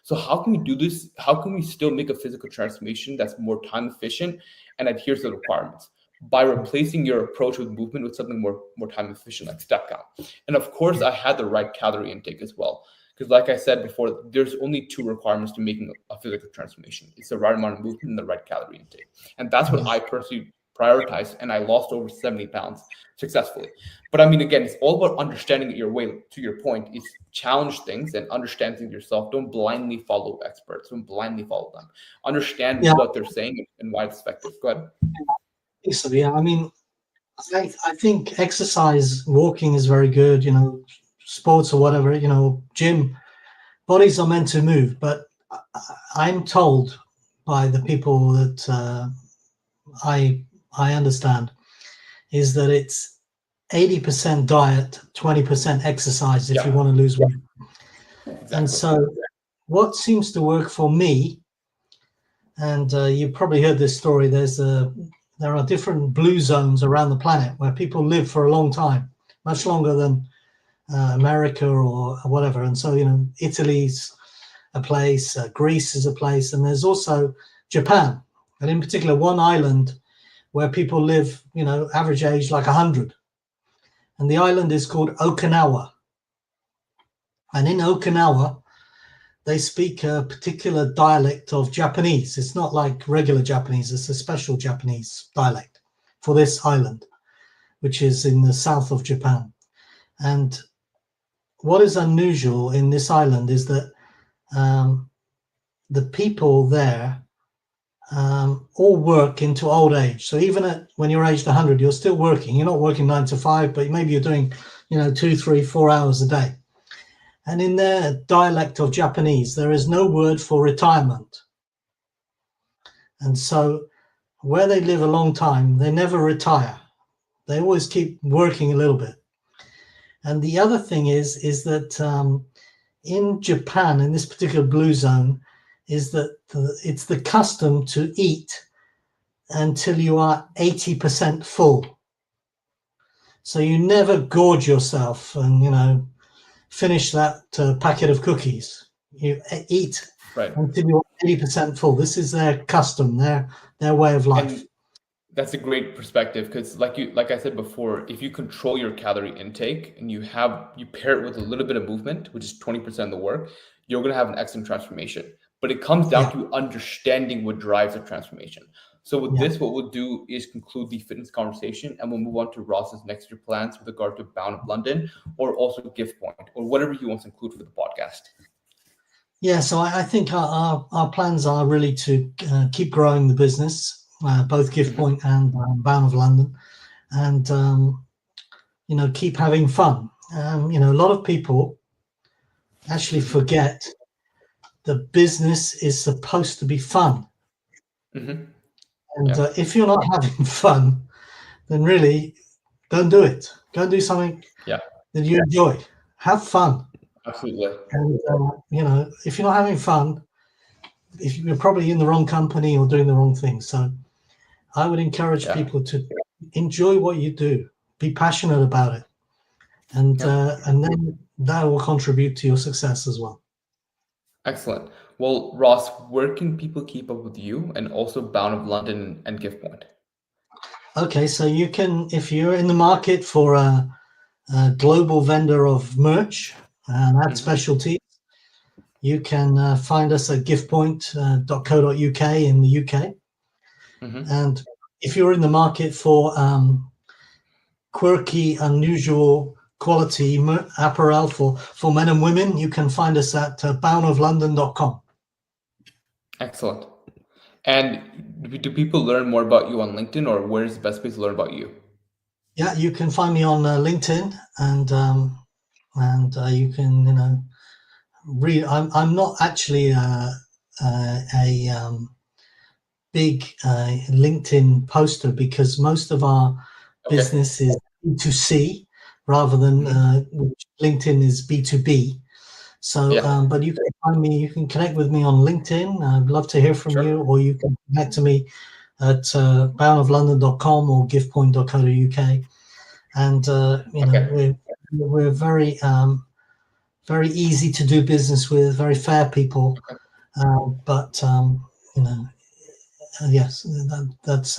So how can we do this? How can we still make a physical transformation that's more time efficient and adheres to the requirements? By replacing your approach with movement with something more time efficient, like step count. And of course, I had the right calorie intake as well. Because like I said before, there's only two requirements to making a physical transformation. It's the right amount of movement and the right calorie intake. And that's what I personally prioritize. And I lost over 70 pounds successfully. But I mean, again, it's all about understanding your way. To your point, is challenge things and understand things yourself. Don't blindly follow experts. Don't blindly follow them. Understand Yeah, what they're saying and why it's effective. Go ahead. so yeah, I mean, I think exercise, walking is very good, sports or whatever, gym, bodies are meant to move. But I'm told by the people that I understand is that it's 80% diet, 20% exercise if you want to lose weight. Exactly. And so what seems to work for me, and you probably heard this story, there are different blue zones around the planet where people live for a long time, much longer than America or whatever. And so, Italy's a place, Greece is a place, and there's also Japan, and in particular one island where people live, average age like 100. And the island is called Okinawa. And in Okinawa, they speak a particular dialect of Japanese. It's not like regular Japanese, it's a special Japanese dialect for this island, which is in the south of Japan. And what is unusual in this island is that the people there all work into old age. So even when you're aged 100, you're still working. You're not working 9 to 5, but maybe you're doing, 2, 3, 4 hours a day. And in their dialect of Japanese, there is no word for retirement. And so where they live a long time, they never retire. They always keep working a little bit. And the other thing is that in Japan, in this particular blue zone, is that it's the custom to eat until you are 80% full. So you never gorge yourself and, finish that packet of cookies. You eat until you're 80% full. This is their custom, their way of life. And that's a great perspective, because like I said before, if you control your calorie intake and you pair it with a little bit of movement, which is 20% of the work, you're going to have an excellent transformation. But it comes down to understanding what drives the transformation. So with this, what we'll do is conclude the fitness conversation, and we'll move on to Ross's next year plans with regard to Bown of London, or also Gift Point, or whatever he wants to include for the podcast. Yeah, so I think our plans are really to keep growing the business, both Gift Point and Bown of London, and keep having fun. A lot of people actually forget the business is supposed to be fun. Mm-hmm. And if you're not having fun, then really don't do it. Go and do something that you enjoy. Have fun. Absolutely. And, if you're not having fun, if you're probably in the wrong company or doing the wrong thing. So I would encourage people to enjoy what you do. Be passionate about it. And then that will contribute to your success as well. Excellent. Well, Ross, where can people keep up with you and also Bown of London and Gift Point? Okay, so you can, if you're in the market for a global vendor of merch and ad specialties, you can find us at giftpoint.co.uk in the UK. And if you're in the market for quirky, unusual quality apparel for men and women, you can find us at bownoflondon.com. Excellent. And do people learn more about you on LinkedIn, or where is the best place to learn about you? Yeah, you can find me on LinkedIn, and you can read. I'm not actually a big LinkedIn poster, because most of our business is B2C rather than LinkedIn is B2B. So, but you can find me, you can connect with me on LinkedIn. I'd love to hear from you, or you can connect to me at bownoflondon.com or giftpoint.co.uk. And, we're very, very easy to do business with, very fair people. Yes, that's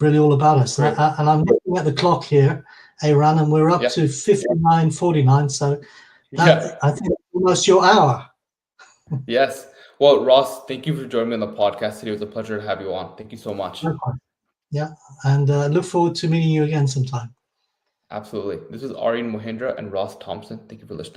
really all about us. And I'm looking at the clock here, Aaron, and we're up to 59:49. So I think almost your hour. Yes. Well, Ross, thank you for joining me on the podcast today. It was a pleasure to have you on. Thank you so much. Okay. Yeah, and look forward to meeting you again sometime. Absolutely. This is Aryan Mohindra and Ross Thompson. Thank you for listening.